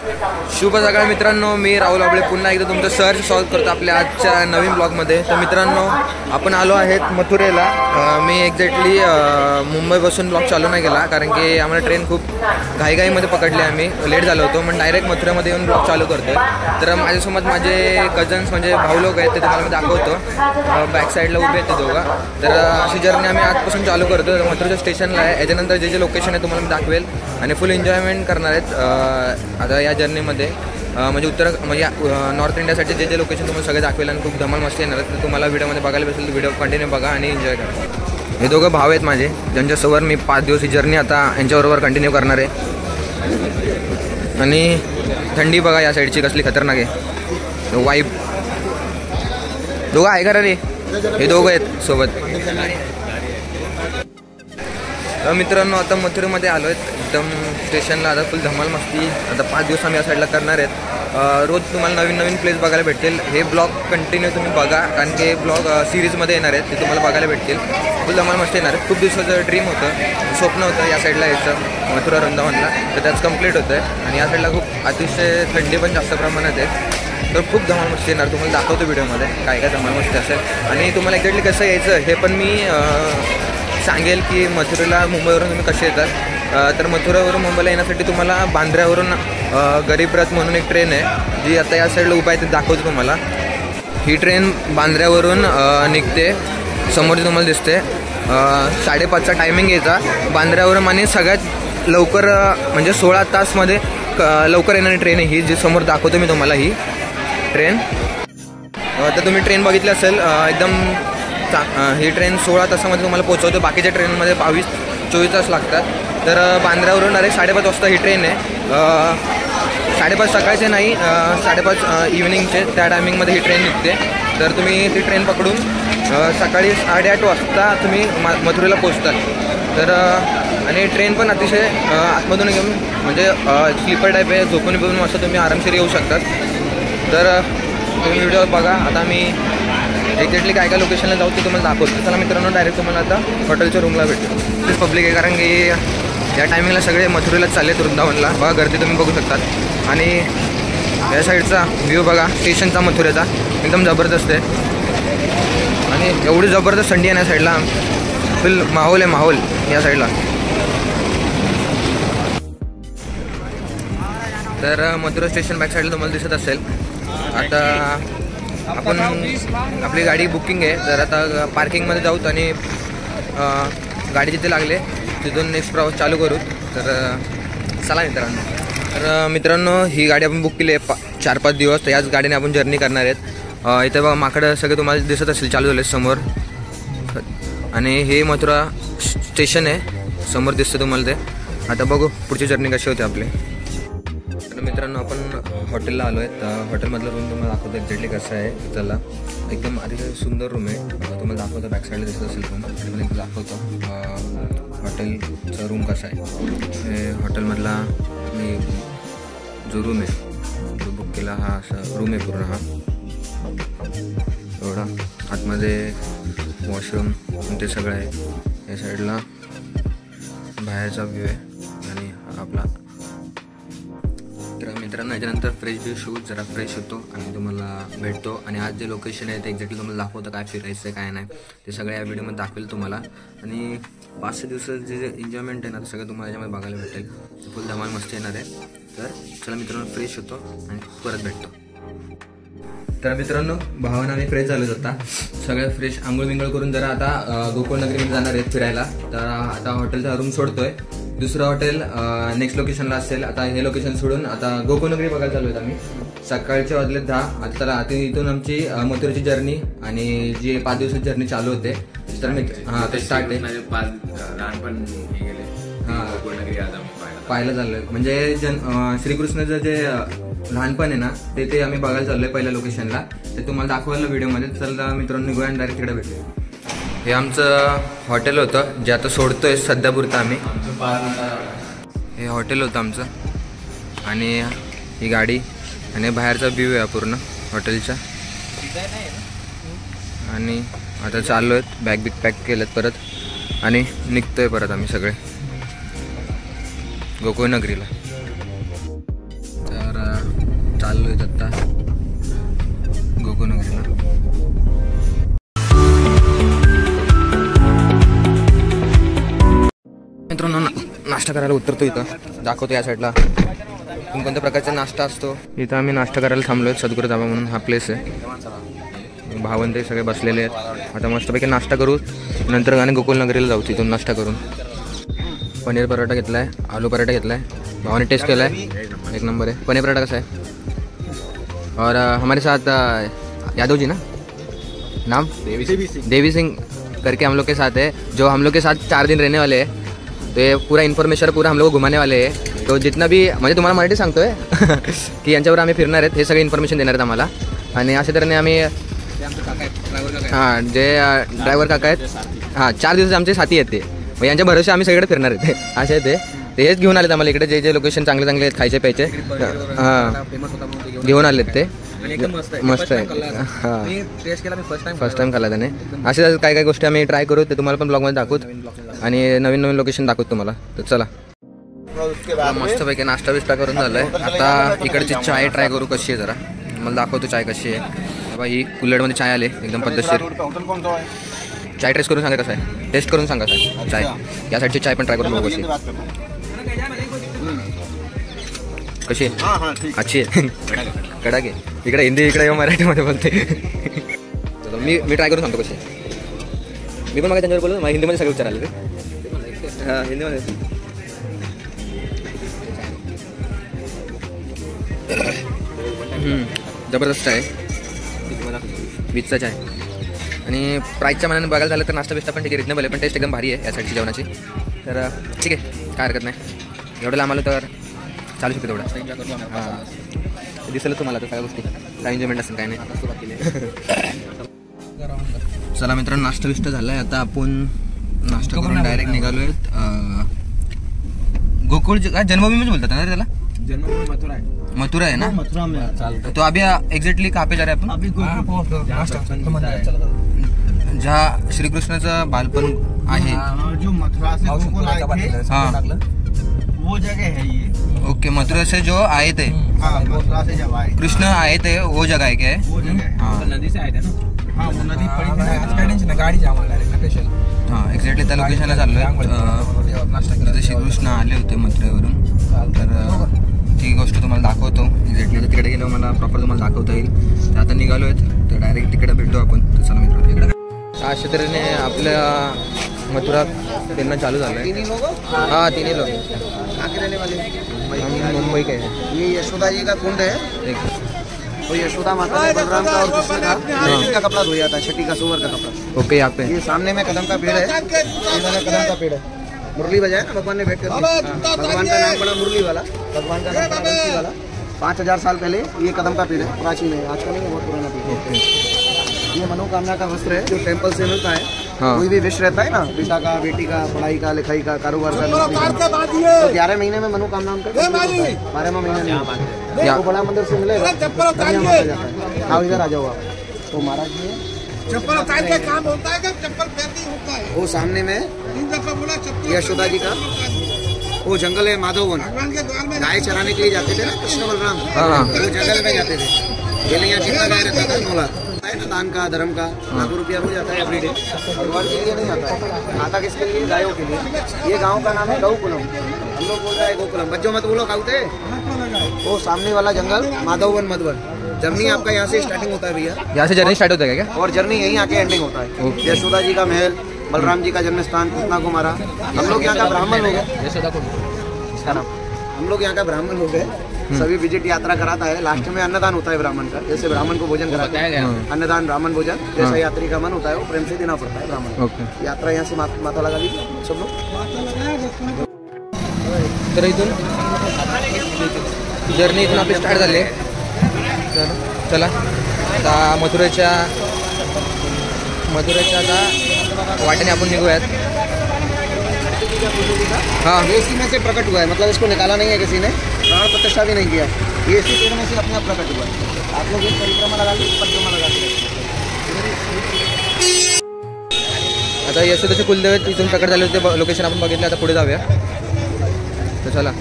शुभ सकाळ मित्रांनो, मी राहुल आबळे पुन्हा एकदा तुमचं सहर्ष स्वागत करतो आपल्या आजच्या नवीन ब्लॉगमध्ये. तर मित्रांनो, आपण आलो आहेत मथुरेला. मी एक्झॅक्टली मुंबईपासून ब्लॉग चालू नाही केला कारण की आम्हाला ट्रेन खूप घाईघाईमध्ये पकडली, आम्ही लेट झालो होतो. पण डायरेक्ट मथुरेमध्ये येऊन ब्लॉग चालू करतो. तर माझ्यासोबत माझे कझन्स म्हणजे भाऊ लोक आहेत, ते तुम्हाला मी दाखवतो. बॅक साईडला उभे आहेत ते दोघं. तर अशी जर्नी आम्ही आजपासून चालू करतो. मथुरेच्या स्टेशनला आहे. याच्यानंतर जे लोकेशन आहे तुम्हाला मी दाखवेल आणि फुल एन्जॉयमेंट करणार आहेत आता या जर्नीमध्ये. म्हणजे नॉर्थ इंडियासाठी जे लोकेशन तुम्हाला सगळे दाखवेल आणि खूप धमाल मस्ती येणार आहे. तर तुम्हाला व्हिडिओमध्ये बघायला भेटेल. तर व्हिडिओ कंटिन्यू बघा आणि एन्जॉय करा. हे दोघं भाव आहेत माझे, ज्यांच्यासोबत मी 5 दिवस ही जर्नी आता यांच्याबरोबर कंटिन्यू करणार आहे. आणि थंडी बघा या साईडची कसली खतरनाक आहे. वाईब दोघं आहे का रे? हे दोघं आहेत सोबत. मित्रांनो, आता मथुरेमध्ये आलो आहेत एकदम स्टेशनला. आता फुल धमाल मस्ती आता 5 दिवस आम्ही या साईडला करणार आहेत. रोज तुम्हाला नवीन नवीन प्लेस बघायला भेटतील. हे ब्लॉग कंटिन्यू तुम्ही बघा कारण की ब्लॉग सिरीजमध्ये येणार आहेत, ते तुम्हाला बघायला भेटतील. फुल धमाल मस्ती येणार आहे. खूप दिवसाचं ड्रीम होतं, स्वप्न होतं या साईडला यायचं मथुरा वृंदावनला. तर त्याच कंप्लीट होतं आहे. आणि या साईडला खूप अतिशय थंडी पण जास्त प्रमाणात आहे. तर खूप धमाल मस्ती येणार. तुम्हाला दाखवतो व्हिडिओमध्ये काय काय धमाल मस्ती असेल. आणि तुम्हाला एक्झॅक्टली कसं यायचं हे पण मी सांगेल की मथुरेला मुंबईवरून तुम्ही कसे येतात. तर मथुरावरून मुंबईला येण्यासाठी तुम्हाला बांद्र्यावरून गरीब रथ म्हणून एक ट्रेन आहे, जी आता या साईडला उभा आहे, ते दाखवतो तुम्हाला. ही ट्रेन बांद्र्यावरून निघते, समोर तुम्हाला दिसते. 5:30चा टायमिंग यायचा बांद्र्यावरून. आणि सगळ्यात लवकर म्हणजे 16 तासमध्ये लवकर येणारी ट्रेन आहे ही, जी समोर दाखवतो मी तुम्हाला ही ट्रेन. तर तुम्ही ट्रेन बघितली असेल एकदम. ही ट्रेन 16 तासामध्ये तुम्हाला पोहोचवतो. बाकीच्या ट्रेनमध्ये 22-24 तास लागतात. तर बांद्र्यावरून डायरेक्ट 5:30 वाजता ही ट्रेन आहे. 5:30 सकाळचे नाही, 5:30 इव्हिनिंगचे त्या टायमिंगमध्ये ही ट्रेन निघते. तर तुम्ही ती ट्रेन पकडून सकाळी 8:30 वाजता तुम्ही मथुरेला पोचतात. तर आणि ट्रेन पण अतिशय आतमधून घेऊन म्हणजे स्लीपर टाईप आहे, झोपून बिपून असं तुम्ही आरामशीर येऊ शकतात. तर तुम्ही व्हिडिओ बघा. आता मी एक्झॅक्टली काय काय लोकेशनला जाऊ ते तुम्हाला दाखवतो. चला मित्रांनो, डायरेक्ट तुम्हाला आता हॉटेलच्या रूमला भेटतो. तेच पब्लिक आहे कारण की या टायमिंगला सगळे मथुरेलाच चालले वृंदावनला. बघा गर्दी तुम्ही बघू शकतात. आणि या साईडचा व्ह्यू बघा स्टेशनचा मथुरेचा, एकदम जबरदस्त आहे. आणि एवढी जबरदस्त थंडी आहे या साईडला, फुल माहोल आहे माहोल या साईडला. तर मथुरा स्टेशन बॅक साईडला तुम्हाला दिसत असेल. आता आपण आपली गाडी बुकिंग आहे. तर आता पार्किंगमध्ये जाऊत आणि गाडी जिथे लागले तिथून नेक्स्ट प्रवास चालू करू. तर चला मित्रांनो. तर मित्रांनो, ही गाडी आपण बुक केली आहे 4-5 दिवस. तर याच गाडीने आपण जर्नी करणार आहेत. इथे बघा माकडं सगळे तुम्हाला दिसत असेल चालू झाले समोर. आणि हे मथुरा स्टेशन आहे, समोर दिसतं तुम्हाला ते. आता बघू पुढची जर्नी कशी होते आपली. तर मित्रांनो, आपण हॉटेलला आलो आहे. तर हॉटेलमधलं रूम तुम्हाला दाखवतो एक्झॅक्टली कसं आहे. चला, एकदम अतिशय सुंदर रूम आहे. तुम्हाला दाखवतो बॅक साईडला दिसत असेल रूम. आणि दाखवतो हॉटेलचा रूम कसा आहे. हे हॉटेलमधला मी जो रूम आहे जो बुक केला हा असा रूम आहे पूर्ण. हा एवढा आतमध्ये वॉशरूम ते सगळं आहे. या साईडला बाहेरचा व्ह्यू आहे. आणि आपला तर मित्रांनो, याच्यानंतर फ्रेश व्यू शूट जरा फ्रेश होतो आणि तुम्हाला भेटतो. आणि आज जे लोकेशन आहे ते एक्झॅक्टली तुम्हाला दाखवतं काय फिरायचं आहे काय नाही ते सगळं या व्हिडिओमध्ये दाखवेल तुम्हाला. आणि 5-6 दिवसाचं जे एन्जॉयमेंट आहे ना ते सगळं तुम्हाला याच्यामध्ये बघायला भेटेल. फुल धमाल मस्ती येणार आहे. तर चला मित्रांनो, फ्रेश होतो आणि परत भेटतो. तर मित्रांनो, भावानं आम्ही फ्रेश झालो आता. सगळं फ्रेश आंघोळ विंगळ करून जरा आता गोकुळ नगरीमध्ये जाणार आहेत फिरायला. तर आता हॉटेलचा रूम सोडतोय. दुसरं हॉटेल नेक्स्ट लोकेशनला असेल. आता हे लोकेशन सोडून आता गोकुळनगरी बघायला चालू आहेत आम्ही. सकाळचे वाजले 10. आता चला आता इथून आमची मथुरेची जर्नी आणि जी 5 दिवसाची जर्नी चालू होते. तर मी ते स्टार्ट आहे. लहानपण गोकुळनगरी पाहायला चाललोय. म्हणजे श्रीकृष्णाचं जे लहानपण आहे ना ते आम्ही बघायला चाललोय पहिल्या लोकेशनला. ते तुम्हाला दाखवायला व्हिडिओमध्ये. चला मित्रांनो, निघूया आणि डायरेक्ट तिकडे भेटूया. हे आमचं हॉटेल होतं जे आता सोडतोय सध्यापुरतं आम्ही. हे हॉटेल होतं आमचं. आणि ही गाडी आणि बाहेरचा व्ह्यू आहे पूर्ण हॉटेलचा. आणि आता चाललो आहेत, बॅग बिग पॅक केलेत परत आणि निघतोय परत आम्ही सगळे गोकुळ नगरीला. तर चाललो आहेत आत्ता गोकुळनगरीला. मित्रांनो नाश्ता करायला उतरतो इथं, दाखवतो या साईडला कोणत्या प्रकारचा नाश्ता असतो. इथं आम्ही नाश्ता करायला थांबलो आहेत. सद्गुरू धाबा म्हणून हा प्लेस आहे. भावंते सगळे बसलेले आहेत. आता मस्तपैकी नाश्ता करू, नंतर गाणे गोकुळनगरीला जाऊ. तिथून नाश्ता करून पनीर पराठा घेतला आहे, आलू पराठा घेतला आहे. भावाने टेस्ट केला आहे, एक नंबर है. पनीर पराठा कैसा है? और हमारे साथ यादव जी ना, नाम देवी सिंह करके हम लोग के साथ है, जो हम लोग के साथ 4 दिन रहने वाले हैं. तो ये पूरा इन्फॉर्मेशन पूरा हम लोग को घुमाने वाले हैं. तो जितना भी म्हणजे तुम्हाला मराठी सांगतोय की यांच्यावर आम्ही फिरणार आहेत, हे सगळे इन्फॉर्मेशन देणार आहेत आम्हाला. आणि अशा तऱ्हेने आम्ही हां जे ड्रायव्हर काका आहेत, हां 4 दिवस आमचे साथी आहेत ते. मग यांच्या भरोसे आम्ही सगळीकडे फिरणार आहेत असे ते हेच घेऊन आलेत आम्हाला इकडे. जे जे लोकेशन चांगले चांगले आहेत खायचे प्यायचे हां घेऊन आलेत ते. मस्त आहे. हां फर्स्ट टाइम खाल्ला त्याने. असे काय काय गोष्टी आम्ही ट्राय करू, ते तुम्हाला पण ब्लॉगमध्ये दाखवत आणि नवीन नवीन लोकेशन दाखवत तुम्हाला. तर चला मस्तपैकी नाश्ता बिस्टा करून झालाय. आता इकडची चाय ट्राय करू कशी आहे जरा. मला दाखवतो चाय कशी आहे. बाबा ही कुल्हडमध्ये चाय आले एकदम पद्धतशीर. चाय टेस्ट करून सांगा कसं आहे, टेस्ट करून सांगा सर चाय. या साईडची चाय पण ट्राय करून बघू कशी कशी आहे. अच्छी आहे कडक आहे. इकडे हिंदी, इकडे मराठीमध्ये बोलते. मी ट्राय करून सांगतो कशी. मी पण मग त्यांच्यावर बोलतो, मला हिंदीमध्ये सगळे विचार आले ते. हां हिंदीमध्ये जबरदस्त आहे वीजचा चाय. आणि प्राईसच्या मनाने बघायला झालं तर नाश्ता बिस्टा पण ठीक आहे, रिजनेबल आहे. पण टेस्ट एकदम भारी आहे या साईडची जेवणाची. तर ठीक आहे काय हरकत नाही. एवढं आम्हाला तर चालू शकतो तेवढं. हां दिसेल तुम्हाला तर सगळ्या गोष्टी काय एन्जॉयमेंट असेल काय नाही. चला मित्रांनो नाश्ता बिस्टा झाला आहे. आता आपण नाश्ता करून डायरेक्ट निघालो आहेत गोकुळ जन्मभूमी बोलतात ना त्याला. मथुरा है ना. मथुरा में. तो अभी एग्जैक्टली कहाँ पे जा रहे हैं अपन? जहाँ श्री कृष्णाचं बालपण आहे. जो मथुरा से गोकुल आए थे, हाँ वो जगह है ये. ओके मथुरा से जो आए थे, मथुरा से जब आए कृष्ण आए थे वो जगह है क्या है? वो जगह. हाँ नदी से आए थे ना. हाँ वो नदी पड़ी थी ना, गाड़ी जावा स्पेशल. हां एक्झॅक्टली त्या लोकेशनला चाललो आहे. तिथे श्रीकृष्ण आले होते मथुरेवरून. तर ती गोष्ट तुम्हाला दाखवतो एक्झॅक्टली. आता तिकडे गेल्यावर मला प्रॉपर तुम्हाला दाखवता येईल. तर आता निघालो आहेत तर डायरेक्ट तिकडे भेटू आपण. तर चला मित्रांनो इकडे अशा तऱ्हेने आपल्या मथुरा फिरणं चालू झालं आहे. हां तिन्ही लोक हम मुंबई के हैं. ये यशोदा जी का कुंड है. एक तो यशोदा माता ने बलराम का और कृष्ण का कपड़ा धोया था, छठी का सुअर का कपड़ा. ओके यहाँ पे ये सामने में कदम का पेड़ है. इधर कदम का पेड़ है. मुरली बजाया ना भगवान ने बैठ कर. भगवान का नाम पड़ा मुरली वाला, भगवान का नाम पड़ा बंसी वाला. 5000 साल पहले ये कदम का पेड़ है, प्राचीन है, आज का नहीं है, बहुत पुराना पेड़ है. ये मनोकामना का वस्त्र है जो टेम्पल से मिलता है. हाँ. कोई भी विश रहता है ना, पिता का, बेटी का, पढ़ाई का, लिखाई का, कारोबार का, तो 11 महीने में मनोकामना उनका 12वां महीना नहीं. वो बड़ा मंदिर से मिलेगा तब यहाँ माता जाता है. आओ इधर आ जाओ आप. तो महाराज जी चप्पल उतार के काम होता है कि चप्पल पहनती होता है? वो सामने में बोला चप्पल यशोदा जी का वो जंगल है माधववन. भगवान के द्वार में गाय चराने के लिए जाते थे ना कृष्ण बलराम. हाँ. वो जंगल में जाते थे. पहले यहाँ जितना गाय रहता था 9 लाख है ना, दान का धर्म का लाखों रुपया हो जाता है एवरीडे. भगवान के लिए नहीं आता है, आता किसके लिए? गायों के लिए. ये गांव का नाम है गौकुलम. हम लोग बोल रहे हैं गोकुलम. बच्चों मत बोलो खाऊते. वो सामने वाला जंगल माधववन मधुवन. जर्नी आपका यहाँ से स्टार्टिंग होता है भैया. यहाँ से जर्नी स्टार्ट होता है क्या? और जर्नी यहीं आके एंडिंग होता है. ओके. यशोदा जी का महल, बलराम जी का जन्म स्थान, पूतना को मारा. हम लोग यहाँ का ब्राह्मण लोग हैं. इसका नाम हम लोग यहाँ का ब्राह्मण लोग हैं. सभी विजिट यात्रा कराता है. लास्ट में अन्नदान होता है ब्राह्मण का. जैसे ब्राह्मण को भोजन कराते हैं, अन्नदान ब्राह्मण भोजन. जैसा यात्री का मन होता है वो प्रेम से देना पड़ता है ब्राह्मण. ओके. यात्रा यहाँ से माथा लगा लीजिए सब लोग. तर इथून जर्नी इथून आपली स्टार्ट झाली. तर चला आता मथुरेच्या आता वाटेने आपण निघूयात. हाँ ये इसी में से प्रकट हुआ है. मतलब इसको निकाला नहीं है किसी ने, प्राण प्रतिष्ठा भी नहीं किया. ये इसी पेड़ में से अपने आप प्रकट हुआ है. आप लोग एक परिक्रमा लगा लीजिए, परिक्रमा लगा लीजिए. आता यशोदाचे कुलदेव इथून प्रकट झाले होते. लोकेशन आपण बघितलं. आता पुढे जाऊया. तर चला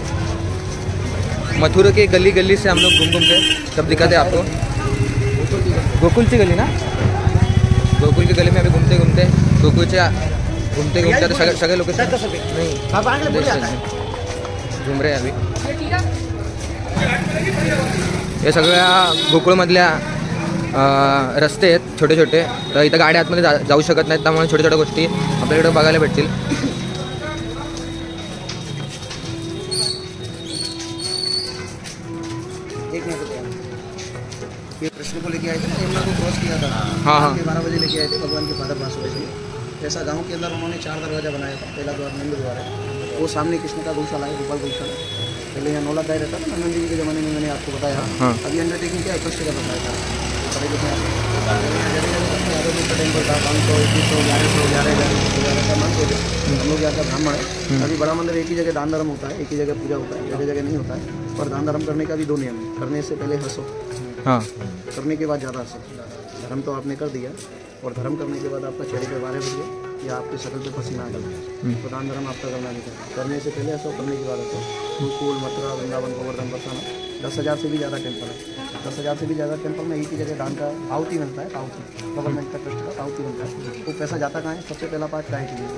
मथुरा के गली गली से हम लोग घूम घूम के सब दिखाते हैं आपको। गोकुल की गली ना, गोकुल की गली में अभी घूमते घूमते गोकुल से घूमते घूमते सगळे लोक नहीं घूम रहे अभी। हे सगळ्या गोकुळमधल्या रस्ते आहेत छोटे छोटे, तर इथं गाड्या आतमध्ये जाऊ शकत नाहीत, त्यामुळे छोट्या छोट्या गोष्टी आपल्याकडे बघायला भेटतील। ये कृष्ण को लेके आए थे, यमुना को क्रॉस किया था। हाँ हाँ 12 बजे लेके आए थे भगवान के पादप वासुदेव जी। ऐसा गांव के अंदर उन्होंने 4 दरवाजा बनाया था। पहला द्वार नंद द्वार है, वो सामने कृष्ण का गौशाला है, गोपाल गौशाला। पहले यहाँ नौला दाय रहता था नंद जी के ज़माने में, मैंने आपको बताया। हाँ। अभी अंडरटेकिंग क्या कृष्ण का बताया था। टेम्पल था 500, 2100, 1100, 11,000 का मान सोचे। हम लोग यहाँ का ब्राह्मण है। अभी बड़ा मंदिर एक ही जगह दान धर्म होता है, एक ही जगह पूजा होता है, जगह जगह नहीं होता है। और दान धर्म करने का भी 2 नियम है। करने से पहले हंसो, हाँ करने के बाद ज़्यादा हंसो। धर्म तो आपने कर दिया, और धर्म करने के बाद आपका चेहरे पे बारे बज गए या आपके शक्ल पे पसीना आ गया, तो दान धर्म आपका करना नहीं चाहिए। करने से पहले हंसो, करने के बाद हंसो। गोकुल, मथुरा, वृंदावन, गोवर्धन, बरसाना 10,000 से भी ज़्यादा टेम्पल है। 10,000 से भी ज़्यादा टेम्पल में एक ही जगह दान का पावती मिलता है। पावती गवर्नमेंट का ट्रस्ट का पावती मिलता है। वो पैसा जाता कहाँ है? सबसे पहला पार्ट गाय के लिए,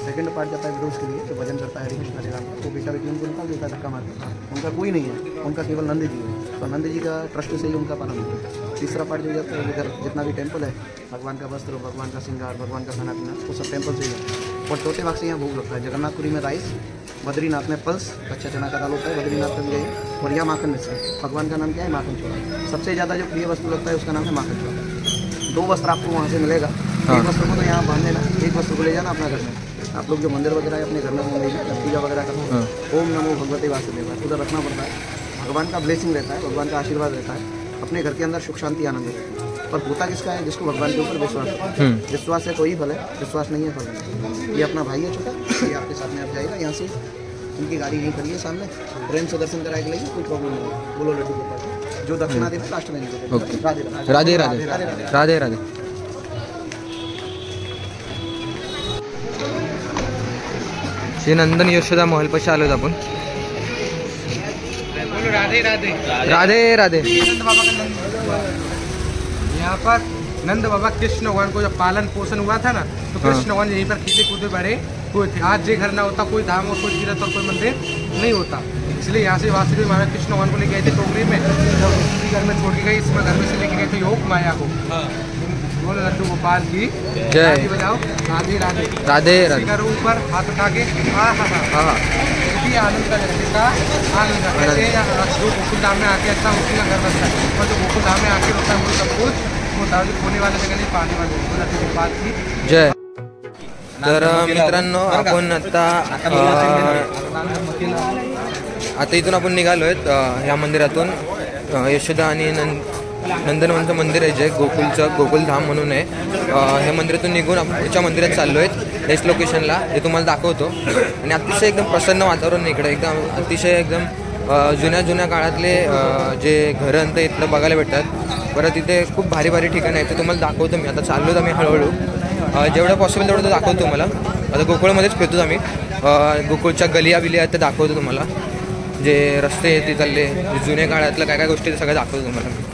सेकंड पार्ट जाता है विडोज के लिए जो भजन करता है हरे कृष्ण हरे राम। वो बेटा बेटी उनको निकाल देता है, धक्का मारता है। उनका कोई नहीं है, उनका केवल नंद जी है, तो नंद जी का ट्रस्ट से ही उनका पालन होता है। तीसरा पार्ट जो जाता है उधर जितना भी टेम्पल है, भगवान का वस्त्र, भगवान का श्रृंगार, भगवान का खाना पीना, वो सब टेम्पल से ही है। और चौथे भाग से यहाँ भोग लगता है। जगन्नाथपुरी में राइस, बद्रीनाथ में पल्स, कच्चा चना का दाल होता है, बद्रीनाथ में गए, और यहाँ माखन मिश्रण। भगवान का नाम क्या है? माखन छोड़ा। सबसे ज़्यादा जो प्रिय वस्तु लगता है उसका नाम है माखन छोड़ा। 2 वस्त्र आपको वहाँ से मिलेगा। एक वस्त्र को तो यहाँ बांध देना, एक वस्त्र को ले जाना अपना घर में। आप लोग जो मंदिर वगैरह है अपने घर में पूजा वगैरह करते हैं, ओम नमो भगवते वासुदेवाय उधर रखना पड़ता है। भगवान का ब्लेसिंग रहता है, भगवान का आशीर्वाद रहता है। अपने घर के अंदर सुख शांति आनंद रहता है। पर होता किसका है? जिसको भगवान के ऊपर विश्वास है। विश्वास है तो ही फल है, विश्वास नहीं है फल नहीं। ये अपना भाई है छोटा, ये आपके साथ में आप जाएगा। यहाँ से उनकी गाड़ी नहीं खड़ी है सामने, प्रेम से दर्शन कराए के लिए कोई प्रॉब्लम नहीं है। बोलो लड्डू गोपाल, जो दक्षिणा देना लास्ट में नहीं देते। राधे राधे राधे राधे। श्री नंदन यशोदा महलपाशी आलोत आपण। राधे राधे राधे राधे। नंद बाबा का यहाँ पर नंद बाबा कृष्ण भगवान को जब पालन पोषण हुआ था ना, तो कृष्ण भगवान यहीं पर खेले कूदे बड़े हुए थे। आज ये घर ना होता, कोई धाम और कोई तीर्थ और कोई मंदिर नहीं होता। इसलिए यहाँ से वासुदेव महाराज कृष्ण भगवान को लेके गए थे टोकरी में, जब उसी घर में छोड़ के गए, इसमें घर में से लेके गए थे योग माया को। बोलो लड्डू गोपाल की जय। बजाओ राधे राधे राधे राधे। करो ऊपर हाथ उठा के हाँ हाँ हाँ हाँ आनंद का जगह का आनंद का। ऐसे जो गोकुल धाम में आके अच्छा उसी का घर बनता है, और जो गोकुल धाम में आके होता है वो सब कुछ होता है। जो खोने वाला जगह नहीं, पाने वाले बात की जय। तर मित्रांनो आपण आता इथून आपण निघालोय ह्या मंदिरातून। यशोदा आणि नंदनवनचं मंदिर आहे जे गोकुलचं गोकुलधाम म्हणून आहे। हे मंदिरातून निघून आपण पुढच्या मंदिरात चाललो आहेत नेक्स्ट लोकेशनला, हे तुम्हाला दाखवतो। आणि अतिशय एकदम प्रसन्न वातावरण इकडे, एकदम अतिशय एकदम जुन्या काळातले जे घरं ते इथलं बघायला भेटतात। परत इथे खूप भारी भारी ठिकाणं आहेत, ते तुम्हाला दाखवतो मी। आता चाललो तर मी हळूहळू जेवढं पॉसिबल तेवढं दाखवतो तुम्हाला। आता गोकुळमध्येच फिरतो आम्ही, गोकुळच्या गलिया बिलिया आहेत ते दाखवतो तुम्हाला। जे रस्ते आहेत ते चालले, जे जुन्या काळातलं काय काय गोष्टी ते सगळं दाखवतो तुम्हाला मी।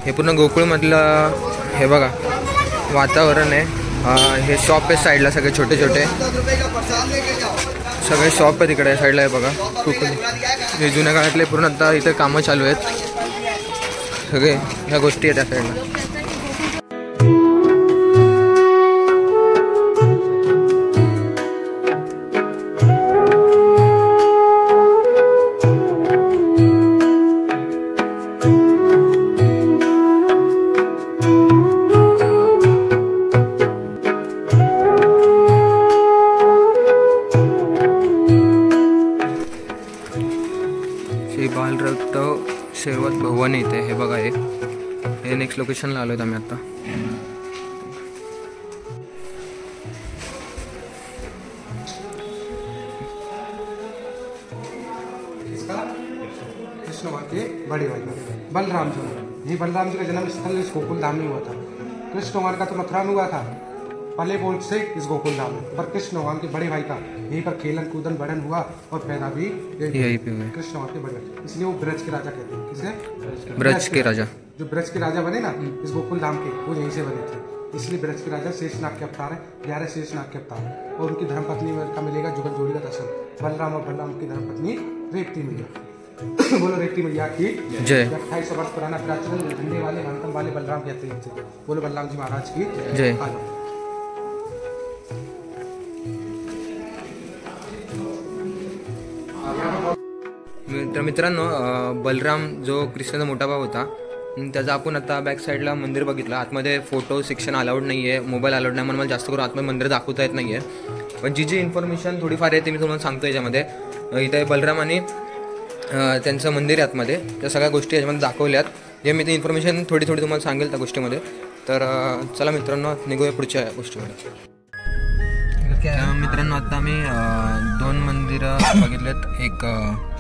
हे पूर्ण गोकुळमधलं हे बघा वातावरण आहे। हे शॉप आहे साईडला, सगळे छोटे छोटे सगळे शॉप आहे तिकडे साईडला आहे बघा। खूप हे जुन्या काळातले पूर्ण आता इथे कामं चालू आहेत, सगळे ह्या गोष्टी आहेत त्या साईडला। बालरक्त शेरवत भवन इथे हे बघा, हे नेक्स्ट लोकेशनला आलो आहेत आम्ही आता। कृष्ण भगवान के बड़े भाई बलराम जी, ये बलराम जी का जन्म स्थल इस गोकुल धाम में हुआ था। कृष्ण भगवान का तो मथुरा में हुआ था, पले बोल से इस गोकुल धाम में, पर कृष्ण भगवान के बड़े भाई का यहीं पर खेलन कूदन बढ़न हुआ और पैदा भी यहीं पे हुए। कृष्ण भगवान के बड़े भाई, इसलिए वो ब्रज के राजा कहते हैं। किसे? ब्रज के राजा। जो ब्रज के राजा बने ना इस गोकुल धाम के, वो यहीं से बने थे, इसलिए ब्रज के राजा शेषनाग के अवतार है, 11 शेषनाग के अवतार है। और उनकी धर्मपत्नी का मिलेगा जुगल जोड़ी का दर्शन, बलराम और बलराम की धर्मपत्नी रेवती मैया। बोलो रेवती मैया की जय। 2800 वर्ष पुराना प्राचीन झंडे वाले घंटम वाले बलराम कहते हैं। बोलो बलराम जी महाराज की जय। तर मित्रांनो, बलराम जो कृष्णाचा मोठा भाव होता त्याचा आपण आता बॅक साईडला मंदिर बघितलं. आतमध्ये फोटो सेक्शन अलाउड नाही आहे, मोबाईल अलाउड नाही, म्हणून मला जास्त करून आतमध्ये मंदिर दाखवता येत नाही आहे. पण जी इन्फॉर्मेशन थोडीफार आहे ते मी तुम्हाला सांगतो याच्यामध्ये. इथे बलराम आणि त्यांचं मंदिर आहे आतमध्ये, त्या सगळ्या गोष्टी याच्यामध्ये दाखवल्यात. हे मी ती इन्फॉर्मेशन थोडी तुम्हाला सांगेल त्या गोष्टीमध्ये. तर चला मित्रांनो, निघूया पुढच्या गोष्टीमध्ये. मित्रांनो, आता आम्ही 2 मंदिरं बघितलेत. एक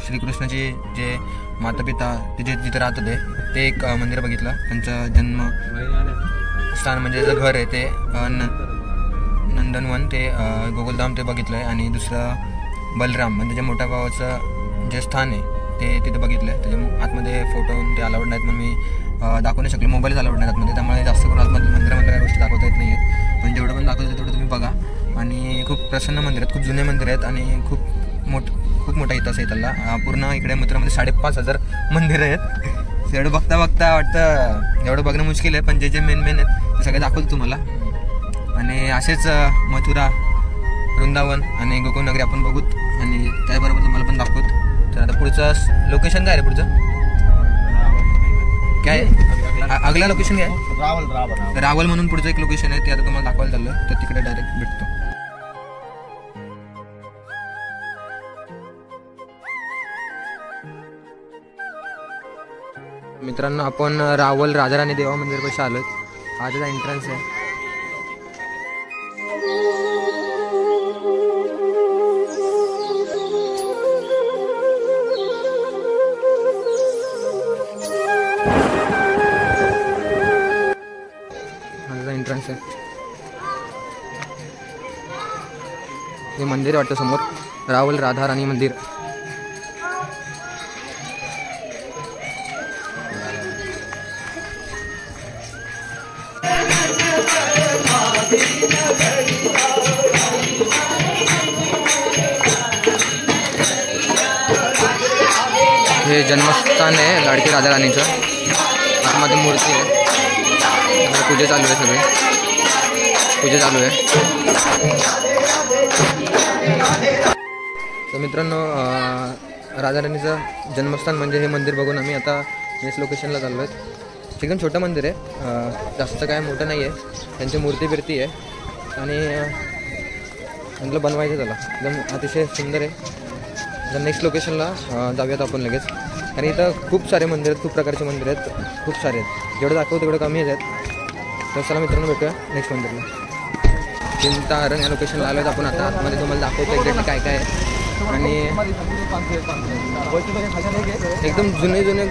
श्रीकृष्णाचे जे माता पिता तिथे जिथे राहत होते ते एक मंदिर बघितलं. त्यांचं जन्मस्थान म्हणजे जे घर आहे ते नंदनवन ते गोकुलधाम ते बघितलं आहे. आणि दुसरं बलराम म्हणजे जे मोठ्या भावाचं जे स्थान आहे ते तिथे बघितलं आहे. त्याच्या आतमध्ये फोटो ते अलाउड नाहीत म्हणून मी दाखवू नाही शकलो. मोबाईल अलाउड नाही आतमध्ये, त्यामुळे जास्त करून आतमध्ये मंदिरामध्ये काही गोष्टी दाखवता येत नाही आहेत. पण जेवढं पण दाखवतं तेवढं तुम्ही बघा. आणि खूप प्रसन्न मंदिर आहेत, खूप जुने मंदिर आहेत आणि खूप मोठा इतिहास आहे त्याला. पूर्ण इकडे मथुरामध्ये 5,500 मंदिरं आहेत. एवढं बघता वाटतं एवढं बघणं मुश्किल आहे, पण जे मेन आहेत ते सगळे दाखवतो तुम्हाला. आणि असेच मथुरा, वृंदावन आणि गोकुळ नगरी आपण बघूत आणि त्याबरोबर तुम्हाला पण दाखवत. तर आता पुढचं लोकेशन काय आहे? पुढचं काय अगला लोकेशन काय आहे? रावल म्हणून पुढचं एक लोकेशन आहे, ते आता तुम्हाला दाखवायला चाललं. तर तिकडे डायरेक्ट भेटतो. मित्रांनो, आपण रावल राजाराणी देवा मंदिरपाशी आलोय. हा त्याचा एंट्रन्स आहे. हा त्याचा एंट्रन्स आहे. हे मंदिर वाटतं समोर, रावल राधाराणी मंदिर. हे जन्मस्थान आहे लाडकी राजा राणीचं. आतमध्ये मूर्ती आहे. पूजा चालू आहे, सगळी पूजा चालू आहे. तर मित्रांनो, राजा राणीचं जन्मस्थान म्हणजे हे मंदिर बघून आम्ही आता नेक्स्ट लोकेशनला चाललो आहे. एकदम छोटं मंदिर आहे, जास्त काय मोठं नाही आहे. त्यांची मूर्ती बिर्ती आहे आणि म्हटलं बनवायचं त्याला एकदम अतिशय सुंदर आहे. तर नेक्स्ट लोकेशनला जाऊयात आपण लगेच. आणि इथं खूप सारे मंदिर आहेत, खूप प्रकारचे मंदिर आहेत, खूप सारे आहेत. जेवढं दाखवतो तेवढं कमी आहेत. तर चला मित्रांनो, भेटूया नेक्स्ट मंदिरला. चिंताहरण या लोकेशनला आलो आहेत आपण आता. आतमध्ये तुम्हाला दाखवतो एक्झॅक्टली काय काय आहे. आणि एकदम जुने जुन्या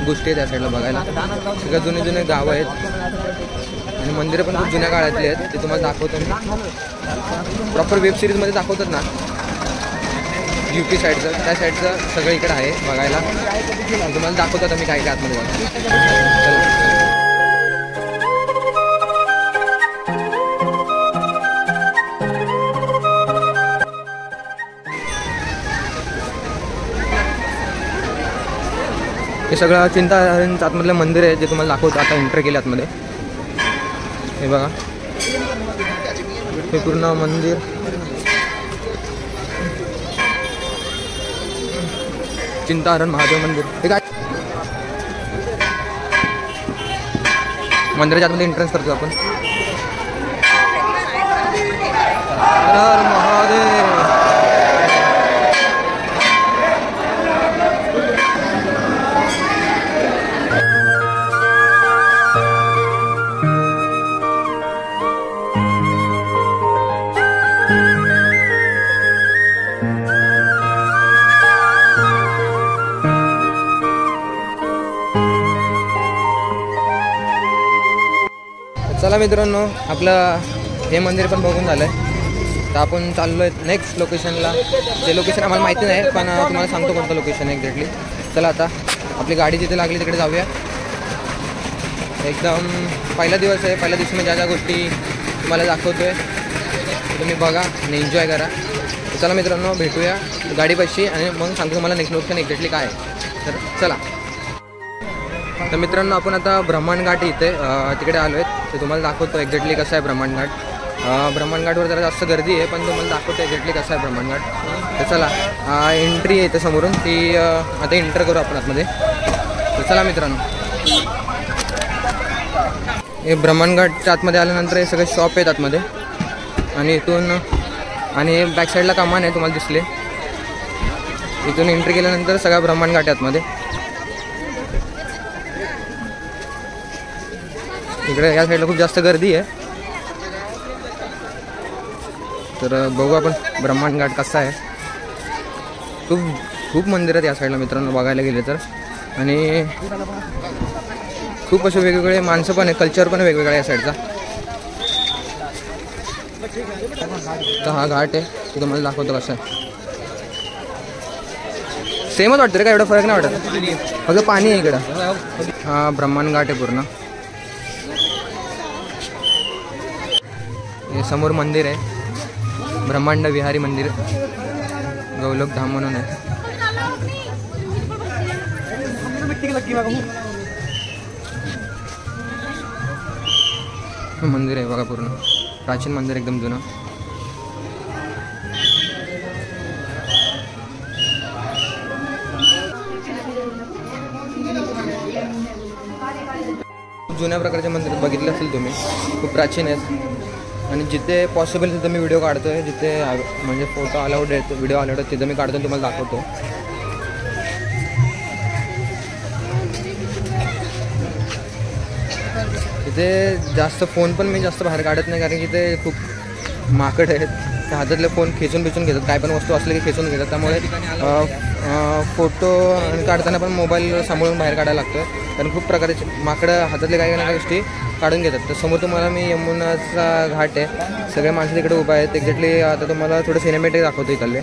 गोष्टी आहेत त्या साईडला बघायला. सगळ्या जुने गावं आहेत आणि मंदिरं पण खूप जुन्या काळातली आहेत. ते तुम्हाला दाखवतो. प्रॉपर वेब सिरीजमध्ये दाखवतात ना UP साईडचं, त्या साईडचं सगळं इकडं आहे बघायला. तुम्हाला दाखवतात आम्ही काय काय आतमध्ये बघा. हे सगळं चिंताहरण आतमधलं मंदिर आहे जे तुम्हाला दाखवतो. आता एंटर केले आतमध्ये. हे बघा, हे पूर्ण मंदिर. चिंताहरण महादेव मंदिर. हे काय मंदिराच्या आतमध्ये एंट्रन्स करतो आपण. हर महादेव. चला मित्रांनो, आपलं हे मंदिर पण बघून झालं आहे. तर आपण चाललो आहे नेक्स्ट लोकेशनला. ते लोकेशन आम्हाला माहिती नाही, पण तुम्हाला सांगतो कोणतं लोकेशन आहे एक्झॅक्टली. चला आता आपली गाडी जिथे लागली तिकडे जाऊया. एकदम पहिला दिवस आहे. पहिल्या दिवशी मी ज्या ज्या गोष्टी तुम्हाला दाखवतो आहे तुम्ही बघा आणि एन्जॉय करा. तर चला मित्रांनो, भेटूया गाडीपाशी आणि मग सांगतो तुम्हाला नेक्स्ट लोकेशन एक्झॅक्टली काय आहे. तर चला. तर मित्रांनो, आपण आता ब्रह्मांडघाट इथे तिकडे आलो आहेत. ते तुम्हाला दाखवतो एक्झॅक्टली कसं आहे ब्रह्मांडघाट. ब्रह्मांडघाटवर जरा जास्त गर्दी आहे, पण तुम्हाला दाखवतो एक्झॅक्टली कसं आहे ब्रह्मांडघाट. तर चला, एंट्री आहे इथे समोरून, ती आता एंटर करू आपण आतमध्ये. तर चला मित्रांनो, हे ब्रह्मांडघाटच्या आतमध्ये आल्यानंतर हे सगळे शॉप आहेत आतमध्ये आणि इथून आणि बॅक साईडला कमान आहे तुम्हाला दिसले. इथून एंट्री केल्यानंतर सगळा ब्रह्मांडघाट आहे आतमध्ये. इकडे या साईडला खूप जास्त गर्दी आहे. तर बघू आपण ब्रह्मांडघाट कसा आहे. खूप मंदिर आहेत या साईडला मित्रांनो बघायला गेले तर. आणि खूप असे वेगवेगळे माणसं पण आहे, कल्चर पण वेगवेगळा आहे या साईडचा. तर हा घाट आहे, तो तुम्हाला दाखवतो कसं आहे. सेमच वाटतं रे, काय एवढा फरक नाही वाटत, फक्त पाणी आहे इकडं. हा ब्रह्मांडघाट आहे पूर्ण. हे समोर मंदिर आहे, ब्रह्मांड विहारी मंदिर, गौलोक धाम म्हणून आहे. मंदिर आहे बघा, पूर्ण प्राचीन मंदिर, एकदम जुनं. जुन्या प्रकारचे मंदिर बघितले असेल तुम्ही, खूप प्राचीन आहेत. आणि जिथे पॉसिबल तिथं मी व्हिडिओ काढतो आहे, जिथे म्हणजे फोटो अलाउड आहेत, व्हिडिओ अलाउड आहेत, तिथं मी काढतो, तुम्हाला दाखवतो. तिथे जास्त फोन पण मी जास्त बाहेर काढत नाही, कारण की ते खूप माकड आहेत. त्या हातातले फोन खेचून घेतात, काय पण वस्तू असले की खेचून घेतात. त्यामुळे फोटो काढताना पण मोबाईल सांभाळून बाहेर काढायला लागतं, कारण खूप प्रकारचे माकडं हातातले काही काही गोष्टी काढून घेतात. तर समोर तुम्हाला मी यमुनाचा घाट आहे, सगळे माणसं तिकडे उभा आहेत. एक्झॅक्टली आता तुम्हाला थोडं सिनेमॅटिक दाखवतो इथले.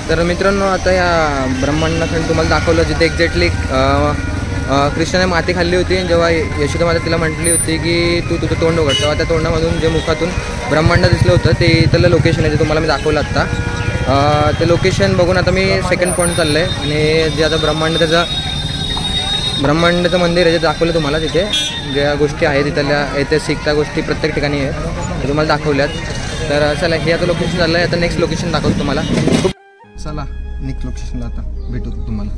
तर मित्रांनो, आता या ब्रह्मांडाकडे तुम्हाला दाखवलं जिथे एक्झॅक्टली कृष्णाने माती खाल्ली होती. जेव्हा यशोदा माता तिला म्हटली होती की तू तुझं तोंड उघड, तेव्हा त्या तोंडामधून जे मुखातून ब्रह्मांड दिसलं होतं ते इथलं लोकेशन आहे, जे तुम्हाला मी दाखवलं आत्ता. ते लोकेशन बघून आता मी सेकंड पॉईंट चाललं आहे. आणि जे आता ब्रह्मांडाचं मंदिर आहे जे दाखवलं तुम्हाला, तिथे ज्या गोष्टी आहेत तिथल्या ऐतिहासिक त्या गोष्टी प्रत्येक ठिकाणी आहेत, ते तुम्हाला दाखवल्यात. तर चला, हे आता लोकेशन चाललं आहे. आता नेक्स्ट लोकेशन दाखवतो तुम्हाला. चला नेक्स्ट लोकेशनला आता भेटू तुम्हाला.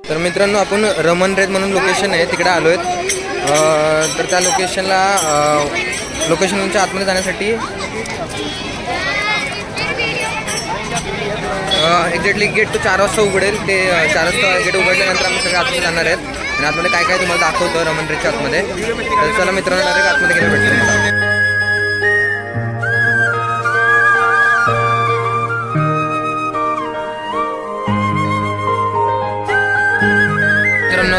तर मित्रांनो, आपण रमन रेत म्हणून लोकेशन आहे तिकडे आलो आहेत. तर त्या लोकेशनच्या आतमध्ये जाण्यासाठी एक्झॅक्टली गेट तो 4 वाजता उघडेल. ते 4 वाजता गेट उघडल्यानंतर आम्ही सगळे आतमध्ये जाणार आहेत आणि आतमध्ये काय काय तुम्हाला दाखवतो रमन रेतच्या आतमध्ये. तर चला मित्रांनो, डायरेक्ट आतमध्ये गेलं भेटतो.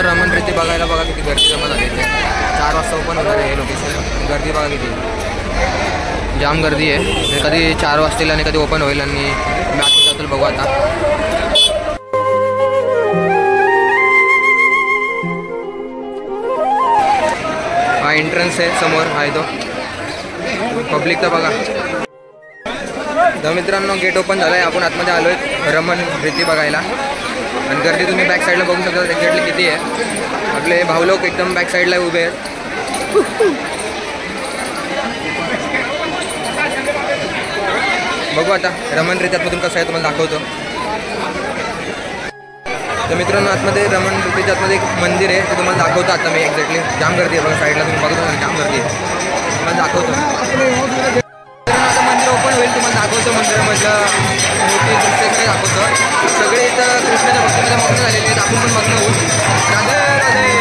रमन रेती बघायला बघा किती गर्दी जमा झाली. 4 वाजता ओपन होणार आहे हे लोकेशन. गर्दी बघा किती जाम गर्दी आहे. कधी 4 वाजतील आणि कधी ओपन होईल. आणि मी आतून जातो, बघू आता. हा एंट्रन्स आहे समोर, आहे तो पब्लिक. तर बघा, तर मित्रांनो गेट ओपन झालं आहे. आपण आतमध्ये आलो आहे रमन रेती बघायला. आणि गर्दी तुम्ही बॅक साईडला बघू शकता एक्झॅक्टली किती आहे. आपले भाऊलोक एकदम बॅक साईडला उभे आहेत. बघू आता रमन रेतीमधून कसं आहे तुम्हाला दाखवतो. तर मित्रांनो, आतमध्ये रमन रेतीच्या आतमध्ये एक मंदिर आहे, ते तुम्हाला दाखवतो आता मी. एक्झॅक्टली जाम गर्दी आहे बघा साईडला, तुम्ही बघतो जाम गर्दी आहे. तुम्हाला दाखवतो. आता मंदिर ओपन होईल, तुम्हाला दाखवतो मंदिरामधलं मोठी दृश्य दाखवतो. सगळे इथं कृष्णाच्या भक्तीमध्ये मग्न झालेले आहेत, आपण पण मग्न होऊ. राधे राधे.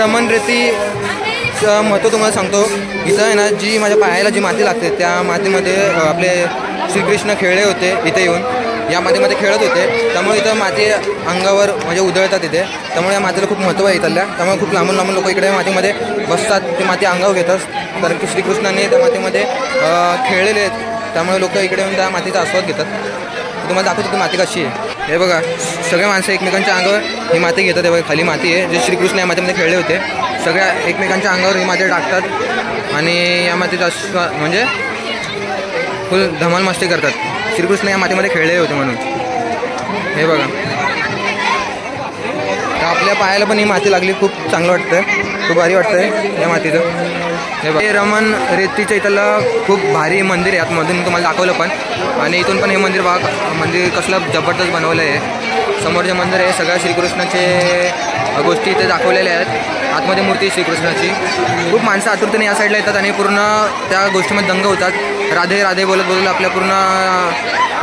रमण रेती महत्त्व तुम्हाला सांगतो. इथं आहे ना, जी माझ्या पायाला जी माती लागते त्या मातीमध्ये आपले श्रीकृष्ण खेळले होते. इथे येऊन या मातीमध्ये खेळत होते, त्यामुळे इथं माती अंगावर म्हणजे उधळतात इथे. त्यामुळे या मातीला खूप महत्त्व आहे इथल्या. त्यामुळे खूप लांबून लांबून लोक इकडे मातीमध्ये बसतात, ती माती अंगावर घेतात, कारण की श्रीकृष्णाने त्या मातीमध्ये खेळलेले आहेत. त्यामुळे लोक इकडे येऊन त्या मातीचा आस्वाद घेतात. तुम्हाला दाखवतो ती माती कशी आहे. हे बघा, सगळे माणसं एकमेकांच्या अंगावर ही माती घेतात. हे बघा, खाली माती आहे, जे श्रीकृष्ण या मातीमध्ये खेळले होते. सगळ्या एकमेकांच्या अंगावर ही माती टाकतात आणि या मातीचा म्हणजे फुल धमाल मस्ती करतात. श्रीकृष्ण या मातीमध्ये खेळले होते म्हणून. हे बघा, तर आपल्या पायाला पण ही माती लागली, खूप चांगलं वाटतं, खूप भारी वाटतंय या मातीचं. हे बघा, हे रमण रेतीच्या इथलं खूप भारी मंदिर आहे. आतमधून तुम्हाला दाखवलं पण, आणि इथून पण हे मंदिर बघा, मंदिर कसलं जबरदस्त बनवलं आहे. समोर जे मंदिर आहे सगळ्या श्रीकृष्णाचे गोष्टी इथे दाखवलेल्या आहेत. आतमध्ये मूर्ती श्रीकृष्णाची. खूप माणसं आतुरतेने या साईडला येतात आणि पूर्ण त्या गोष्टीमध्ये दंग होतात. राधे राधे बोलत बोलत आपल्या पूर्ण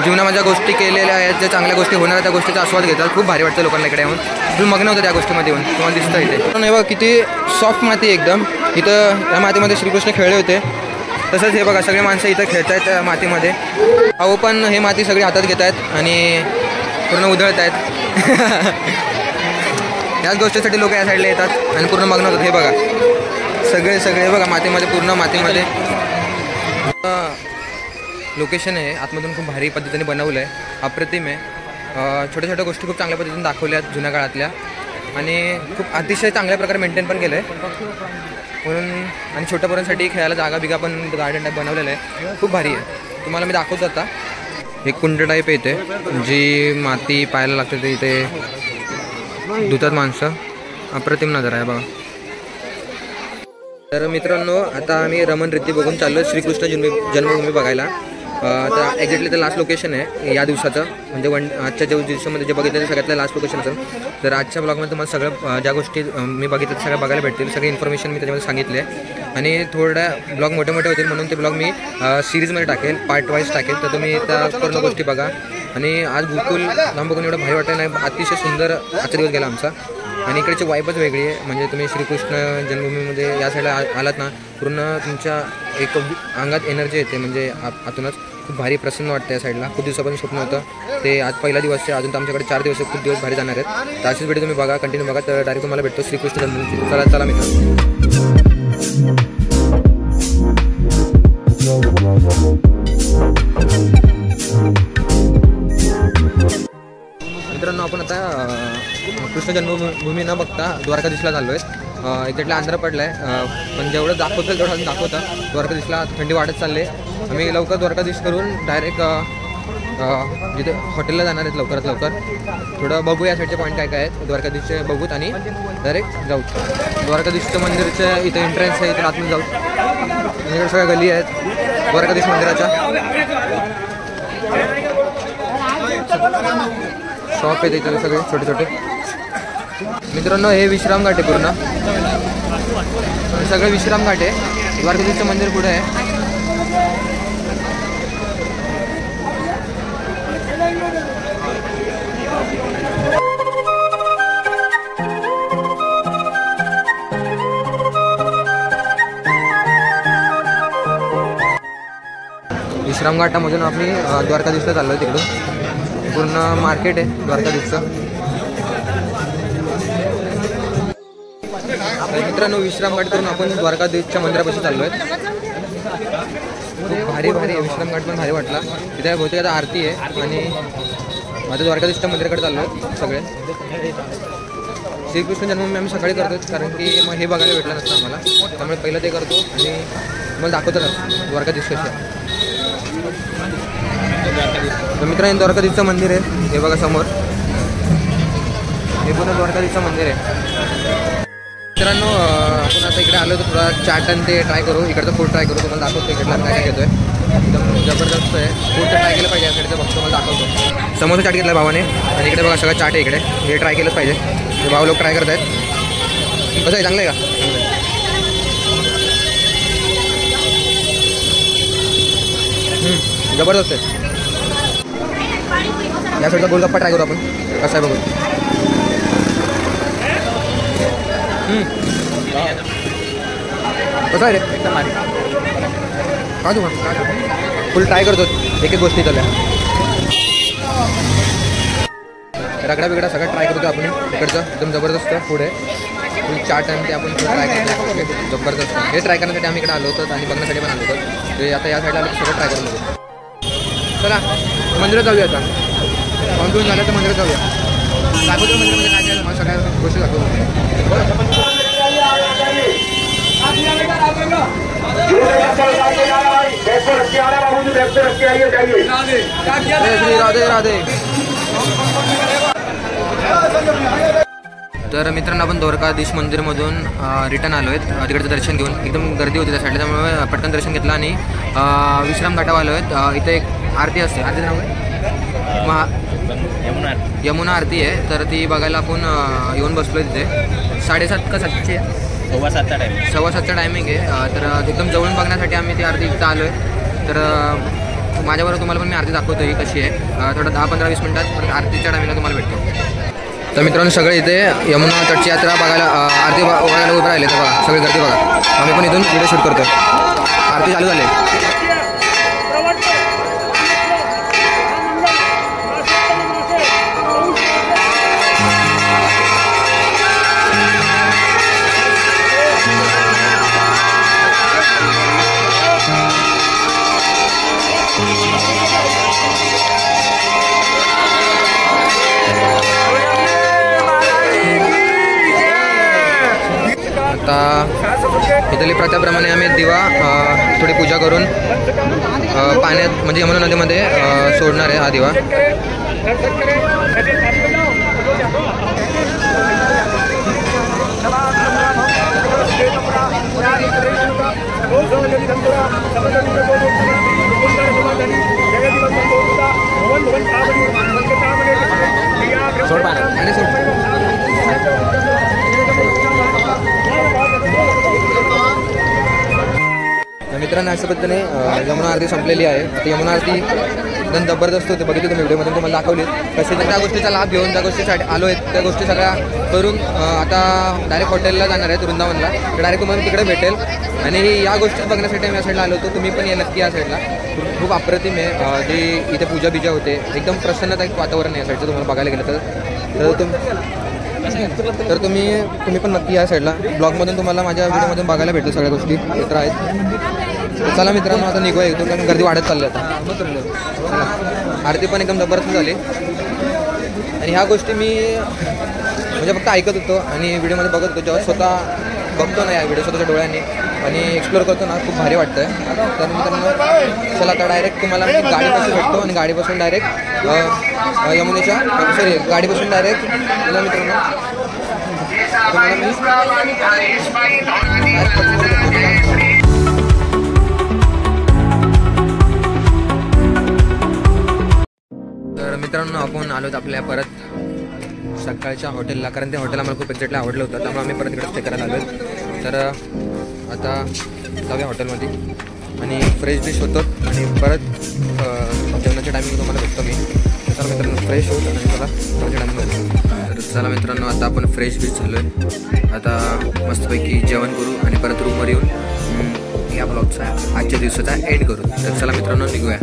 जीवनामध्ये गोष्टी केलेल्या आहेत, ज्या चांगल्या गोष्टी होणार त्या गोष्टीचा आस्वाद घेतात. खूप भारी वाटतं लोकांना इकडे येऊन. तुम्ही मग्न होतं त्या गोष्टीमध्ये येऊन, तुम्हाला दिसतं इथे. पण हे बघा, किती सॉफ्ट माती एकदम. इथं या मातीमध्ये श्रीकृष्ण खेळले होते. तसंच हे बघा, सगळे माणसं इथं खेळत आहेत त्या मातीमध्ये. अहो पण हे माती सगळी हातात घेत आहेत आणि पूर्ण उधळत आहेत. याच गोष्टीसाठी लोक या साईडला येतात आणि पूर्ण मग्न होतात. हे बघा, सगळे बघा मातीमध्ये, पूर्ण मातीमध्ये लोकेशन आहे. आतमधून खूप भारी पद्धतीने बनवलं आहे, अप्रतिम आहे. छोट्या छोट्या गोष्टी खूप चांगल्या पद्धतीने दाखवल्या आहेत जुन्या काळातल्या, आणि खूप अतिशय चांगल्या प्रकारे मेंटेन पण केलं आहे म्हणून. आणि छोट्या पोरांसाठी खेळायला जागा बिगा पण गार्डन टाईप बनवलेलं आहे, खूप भारी आहे. तुम्हाला मी दाखवतो आता. एक कुंड टाईप येते, जी माती पाहायला लागते ते इथे धुतात माणसं. अप्रतिम नजर आहे बघा. तर मित्रांनो, आता आम्ही रमण रेती बघून चाललो श्रीकृष्ण जन्मभूमी बघायला. तर एक्झॅक्टली ते लास्ट लोकेशन आहे या दिवसाचं, म्हणजे आजच्या दिवसामध्ये जे बघितलं ते सगळ्यातलं लास्ट लोकेशन असेल. तर आजच्या ब्लॉगमध्ये तुम्हाला सगळं ज्या गोष्टी मी बघितल्या त्या सगळ्या बघायला भेटतील. सगळी इन्फॉर्मेशन मी त्याच्यामध्ये सांगितली आहे. आणि थोड्या ब्लॉग मोठे मोठे होतील म्हणून ते ब्लॉग मी सिरीजमध्ये टाकेल, पार्ट वाईज टाकेल. तर तुम्ही त्या पूर्ण गोष्टी बघा. आणि आज बिलकुल लांब बघून एवढं भारी वाटलं नाही, अतिशय सुंदर आजचा दिवस गेला आमचा. आणि इकडची वाईबच वेगळी आहे. म्हणजे तुम्ही श्रीकृष्ण जन्मभूमीमध्ये या साईडला आलात ना, पूर्ण तुमच्या एक अंगात एनर्जी येते, म्हणजे आतूनच खूप भारी प्रसन्न वाटतं या साईडला. खूप दिवसापासून स्वप्न होतं ते. आज पहिला दिवस आहे, अजून तर आमच्याकडे 4 दिवस खूप दिवस भारी जाणार आहेत. तर अशीच व्हिडिओ तुम्ही बघा, कंटिन्यू बघा. तर डायरेक्ट तुम्हाला भेटतो श्रीकृष्ण जन्मभूमी. चला चला मित्रांनो, आपण आता कृष्ण जन्मभूमी न बघता द्वारकाधीशला चाललो आहे. एक्झॅक्टली अंधार पडला आहे, पण जेवढं दाखवतं तेवढं अजून दाखवतं. द्वारकाधीशला थंडी वाढत चालली आहे. आम्ही लवकर द्वारकाधीश करून डायरेक्ट जिथे हॉटेलला जाणार आहेत लवकरात लवकर. थोडं बघू या साईडचे पॉईंट काय काय आहेत, द्वारकाधीशचे बघूत आणि डायरेक्ट जाऊ. द्वारकाधीशचं मंदिरच्या इथे एंट्रन्स आहे, इथे आतमध्ये जाऊ. इकडे सगळ्या गली आहेत द्वारकाधीश मंदिराच्या. शॉप आहेत इथे सगळे छोटे छोटे. मित्रांनो, हे विश्राम घाट आहे पूर्ण, सगळे विश्राम घाट आहे. द्वारकाधीशचं मंदिर पुढे आहे. विश्राम घाटामधून आम्ही द्वारकाधीशला चाललो आहे. तिकडून पूर्ण मार्केट आहे द्वारकाधीशचं. मित्रांनो, विश्राम घाट करून आपण द्वारकाधीशच्या मंदिरापाशी चाललो आहे. खूप भारी भारी विश्राम घाट पण भारी वाटला. तिथे बहुतेक आता आरती आहे आणि आता द्वारकाधीशच्या मंदिराकडे चाललो आहे सगळे. श्रीकृष्ण जन्मभूमी आम्ही सकाळी करतो, कारण की मग हे बघायला भेटलं नसतं आम्हाला. त्यामुळे पहिलं ते करतो आणि मला दाखवतो द्वारकाधीश कसे. तर मित्रांनो, द्वारकाधीशचं मंदिर आहे, हे बघा समोर. हे पूर्ण द्वारकाधीशचं मंदिर आहे. मित्रांनो, आपण आता इकडे आलो तर थोडा चाट आणि ते ट्राय करू. इकडचं फूड ट्राय करू, तुम्हाला दाखवतो इकडला काय काय घेतोय. एकदम जबरदस्त आहे. फूड तर ट्राय केलं पाहिजे या साईडचं, बघतो तुम्हाला दाखवतो. समोसा चाट घेतला भावाने आणि इकडे बघा सगळं चाट आहे इकडे. हे ट्राय केलंच पाहिजे. हे भाऊ लोक ट्राय करत आहेत. कसं आहे, चांगलं आहे का? जबरदस्त आहे. या साईडचा गोलगप्पा ट्राय करू आपण, कसा आहे बघू. कसं आहे रे का तू फुल ट्राय करतो एक एक गोष्टी चालल्या रगडा बिगडा सगळं ट्राय करतो आपण इकडचं एकदम जबरदस्त फूड आहे फुल चाट आणि ते आपण ट्राय करतो जबरदस्त हे ट्राय करण्यासाठी आम्ही इकडे आलो होतो आणि बघण्यासाठी पण आलो होतो ते आता या साईडला आलो सगळं ट्राय करून बघू चला मंदिरात जाऊया आता खाऊन पिऊन झालं तर मंदिरात जाऊया दाखवतो मंदिरामध्ये काय काय मला सगळ्या गोष्टी दाखवतो राधे राधे तर मित्रांनो आपण द्वारकाधीश मंदिरमधून रिटर्न आलो आहेत तिकडचं दर्शन घेऊन एकदम गर्दी होती त्या साईडला त्यामुळे पटकन दर्शन घेतलं आणि विश्राम घाटावर आलो आहेत इथे एक आरती असते आरती नाव आहे यमुना आरती आहे तर ती बघायला आपण येऊन बसलो तिथे 7:30 का 7ची आहे 7:15चा टायमिंग आहे तर एकदम जवळून बघण्यासाठी आम्ही ती आरती इथं आलो आहे तर माझ्याबरोबर तुम्हाला पण मी आरती दाखवतो ही कशी आहे थोडं 10-15-20 मिनिटात परत आरतीच्या टायमिंगला तुम्हाला भेटतो तर मित्रांनो सगळे इथे यमुना तटची यात्रा बघायला आरती बघायला उभं राहिले तर बघा सगळी गर्दी बघा आम्ही पण इथून व्हिडिओ शूट करतो आरती चालू झाली इथली प्रथाप्रमाणे आम्ही दिवा थोडी पूजा करून पाण्यात म्हणजे यमुना नदीमध्ये सोडणार आहे हा दिवा आणि मित्रांनो अशा पद्धतीने यमुना आरती संपलेली आहे आता यमुना आरती एकदम जबरदस्त होते बघितली तुम्ही व्हिडिओमध्ये तुम्हाला दाखवली कसे त्या गोष्टीचा लाभ घेऊन त्या गोष्टीसाठी आलो आहेत त्या गोष्टी सगळ्या करून आता डायरेक्ट हॉटेलला जाणार आहेत वृंदावनला तर डायरेक्ट तुम्हाला तिकडे भेटेल आणि या गोष्टी बघण्यासाठी आम्ही या साईडला आलो होतो तुम्ही पण या नक्की या साईडला खूप अप्रतिम आहे जे इथे पूजा बिजा होते एकदम प्रसन्नदायक वातावरण आहे या साईडचं तुम्हाला बघायला गेलं तर तुम्ही पण नक्की या साईडला ब्लॉगमधून तुम्हाला माझ्या व्हिडिओमधून बघायला भेटतो सगळ्या गोष्टी मित्र आहेत तर चला मित्रांनो आता निघूया येतो कारण गर्दी वाढत चालली आता आरती पण एकदम जबरदस्त झाली आणि ह्या गोष्टी मी म्हणजे फक्त ऐकत होतो आणि व्हिडिओमध्ये बघत होतो जेव्हा स्वतः बघतो ना या व्हिडिओ स्वतःच्या डोळ्यांनी आणि एक्सप्लोर करतो ना खूप भारी वाटतं आहे तर मित्रांनो चला आता डायरेक्ट तुम्हाला मी गाडीपासून भेटतो आणि गाडीपासून डायरेक्ट यमुनेच्या सॉरी गाडीपासून डायरेक्ट मला मित्रांनो तर मित्रांनो आपण आलो आपल्या परत सकाळच्या हॉटेलला कारण ते हॉटेल आम्हाला खूप एक्झॅक्टली आवडलं होतं त्यामुळे आम्ही परत इकडे स्टे करायला आलो तर आता जाऊया हॉटेलमध्ये आणि फ्रेश डिश होतो आणि परत जेवणाच्या टायमिंग तुम्हाला भेटतो मी तर मित्रांनो फ्रेश होतो आणि मला जेवणाच्या टायमिंग तर चला मित्रांनो आता आपण फ्रेश डिश झालो आहे आता मस्तपैकी जेवण करू आणि परत रूमवर येऊन या ब्लॉगचा आजच्या दिवसाचा एंड करू तर चला मित्रांनो निघूया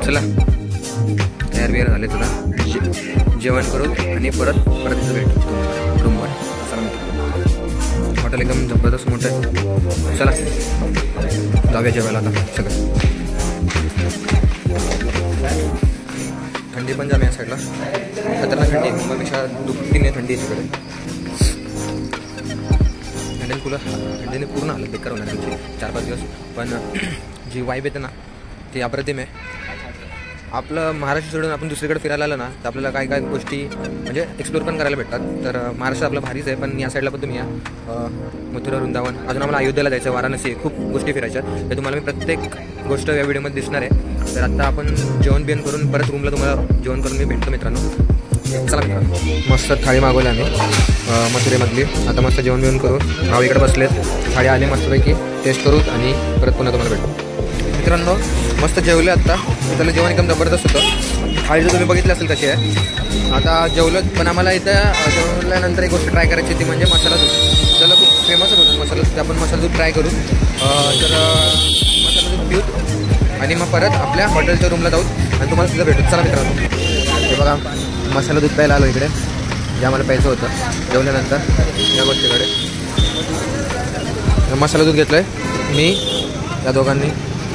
चला तयार बियार झाले तुला जेवण करू आणि परत इथं भेटू रूमवर चला मित्रांनो हॉटेल एकदम जबरदस्त मोठं आहे चला जाऊया जेवायला आता सगळं थंडी पण जाम या साईडला खतरनाक थंडी मुंबईपेक्षा दुपटीने थंडी आहे तिकडे हँडल कूलर थंडीने पूर्ण आलं बेकार होणार त्यांची 4-5 दिवस पण जी वाईब येते ना ती अप्रतिम आहे आपलं महाराष्ट्र सोडून आपण दुसरीकडे फिरायला आलं ना तर आपल्याला काय काय गोष्टी म्हणजे एक्सप्लोर पण करायला भेटतात तर महाराष्ट्र आपलं भारीच आहे पण या साईडला पण तुम्ही या मथुरा वृंदावन अजून आम्हाला अयोध्येला जायचं वाराणसी खूप गोष्टी फिरायच्या ते तुम्हाला मी प्रत्येक गोष्ट या व्हिडिओमध्ये दिसणार आहे तर आता आपण जेवण बिवण करून परत रूमला तुम्हाला जेवण करून मी भेटतो मित्रांनो चला मित्रांनो मस्त थाळी मागवली आम्ही मथुरेमधली आता मस्त जेवण बिवण करून भाऊ इकडे बसलेत थाळी आली मस्तपैकी टेस्ट करू आणि परत पुन्हा तुम्हाला भेटू मित्रांनो मस्त जेवले आत्ता त्याला जेवण एकदम जबरदस्त होतं थाळी तुम्ही बघितली असेल कशी आहे आता जेवलं पण आम्हाला इथं जेवल्यानंतर एक गोष्ट ट्राय करायची ती म्हणजे मसाला दूध त्याला खूप फेमसच होतं मसाला दूध. आपण मसाला दूध ट्राय करू. तर मसाला दूध पिऊत आणि मग परत आपल्या हॉटेलच्या रूमला जाऊ आणि तुम्हाला तिथं भेटू. चला मित्रांनो, हे बघा मसाला दूध प्यायला आलो इकडे, जे आम्हाला प्यायचं होतं जेवल्यानंतर या गोष्टीकडे. मसाला दूध घेतलं आहे मी, त्या दोघांनी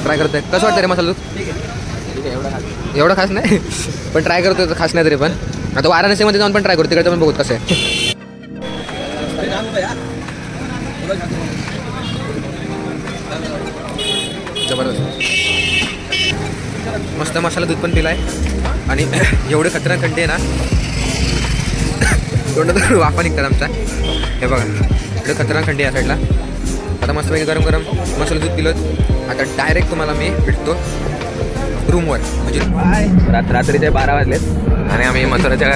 ट्राय करतो आहे. कसं वाटतं रे मसाला दूध? एवढं खास नाही पण ट्राय करतो, खास नाही तरी पण. आता वाराणसीमध्ये जाऊन पण ट्राय करतो, तिकडे पण बघू कसं आहे. जबरदस्त मस्त मसाला दूध पण पिलाय आणि एवढे खतरनाक थंडी आहे ना, तोंडात वाफा निघतात आमचा. हे बघा एवढं खतरनाक थंडी आहे या साईडला. आता मस्तपैकी गरम गरम मसाला दूध पिलं. आता डायरेक्ट तुम्हाला मी भेटतो रूमवर. म्हणजे रात्रीचे 12 वाजलेत आणि आम्ही मथुराच्या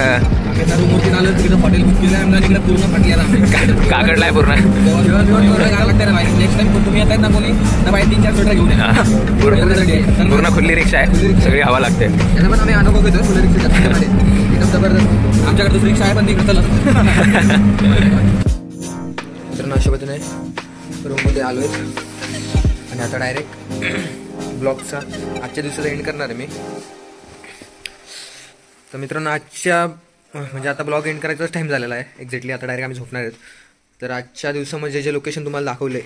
रूमवरती आलो, तिकडे हॉटेल बुक केलं आहे, तिकडे पूर्ण फाटली काकडलाय पूर्ण. नेक्स्ट टाइम तुम्ही येतात ना कोणी तर बाहेर 3-4 स्वेटर घेऊन या. पूर्ण खुल्ली रिक्षा आहे, सगळी हवा लागते. त्याचा पण आम्ही अनुभव घेतो खुल्ली रिक्षा एकदम जबरदस्त. आमच्याकडे दुसरी रिक्षा आहे पण तिकडे चला. तर अशा पद्धतीने रूममध्ये आलो आहे आणि आता डायरेक्ट ब्लॉगचा आजच्या दिवसाचा एंड करणार आहे मी. तर मित्रांनो आजच्या म्हणजे आता ब्लॉग एंड करायचाच टाईम झालेला आहे एक्झॅक्टली. आता डायरेक्ट आम्ही झोपणार आहेत. तर आजच्या दिवसामध्ये जे लोकेशन तुम्हाला दाखवले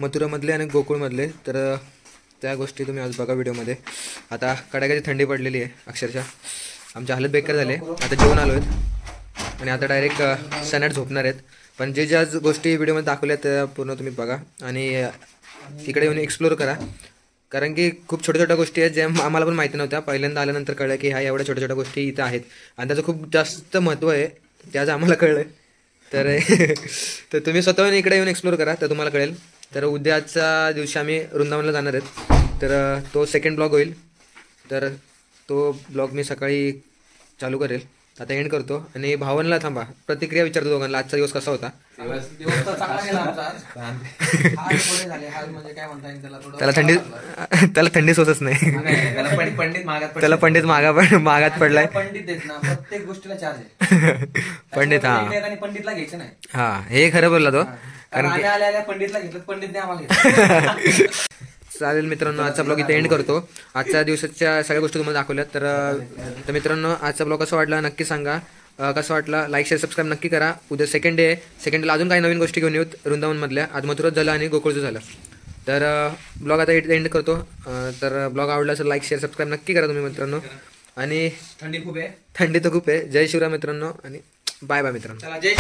मथुरामधले आणि गोकुळमधले, तर त्या गोष्टी तुम्ही आज बघा व्हिडिओमध्ये. आता कडाक्याची थंडी पडलेली आहे अक्षरशः, आमची हालत बेकार झाली आहे. आता जेवण आलो आहेत आणि आता डायरेक्ट सनाट झोपणार आहेत. पण जे ज्या गोष्टी व्हिडिओमध्ये दाखवल्या त्या पूर्ण तुम्ही बघा आणि इकडे येऊन एक्सप्लोर करा, कारण की खूप छोट्या छोट्या गोष्टी आहेत ज्या आम्हाला पण माहिती नव्हत्या. पहिल्यांदा आल्यानंतर कळलं की ह्या एवढ्या छोट्या छोट्या गोष्टी इथं आहेत आणि त्याचं खूप जास्त महत्त्व आहे, ते आज आम्हाला कळलं. तर तुम्ही स्वतःहून इकडे येऊन एक्सप्लोर करा, तर तुम्हाला कळेल. तर उद्याच्या दिवशी आम्ही वृंदावनला जाणार आहेत, तर तो सेकंड ब्लॉग होईल. तर तो ब्लॉग मी सकाळी चालू करेल. आता एंड करतो आणि भावांना थांबा प्रतिक्रिया विचारतो दोघांना, आजचा दिवस कसा होता. त्याला थंडी सोचत नाही, त्याला पंडित मागात पडलाय. प्रत्येक गोष्टीला चार्ज आहे पंडित. हा पंडितला घ्यायचं नाही. हा हे खरं बोलला तो, कारण की आल्या पंडितला घेतलं, पंडितने आम्हाला. चालेल मित्रांनो, आजचा ब्लॉग इथे एंड करतो. आजच्या दिवसाच्या सगळ्या गोष्टी तुम्हाला दाखवल्यात. तर मित्रांनो आजचा ब्लॉग कसा वाटला नक्की सांगा. कसं वाटला लाईक शेअर सबस्क्राईब नक्की करा. उद्या सेकंड डे, सेकंडला अजून काही नवीन गोष्टी घेऊन येऊत वृंदावनमधल्या. आज मथुरात झालं आणि गोकुळचं झालं. तर ब्लॉग आता एंड करतो. तर ब्लॉग आवडला असेल लाईक शेअर सबस्क्राईब नक्की करा तुम्ही मित्रांनो. आणि थंडी खूप आहे. थंडी तर खूप आहे. जय शिवराय मित्रांनो आणि बाय बाय मित्रांनो. चला जय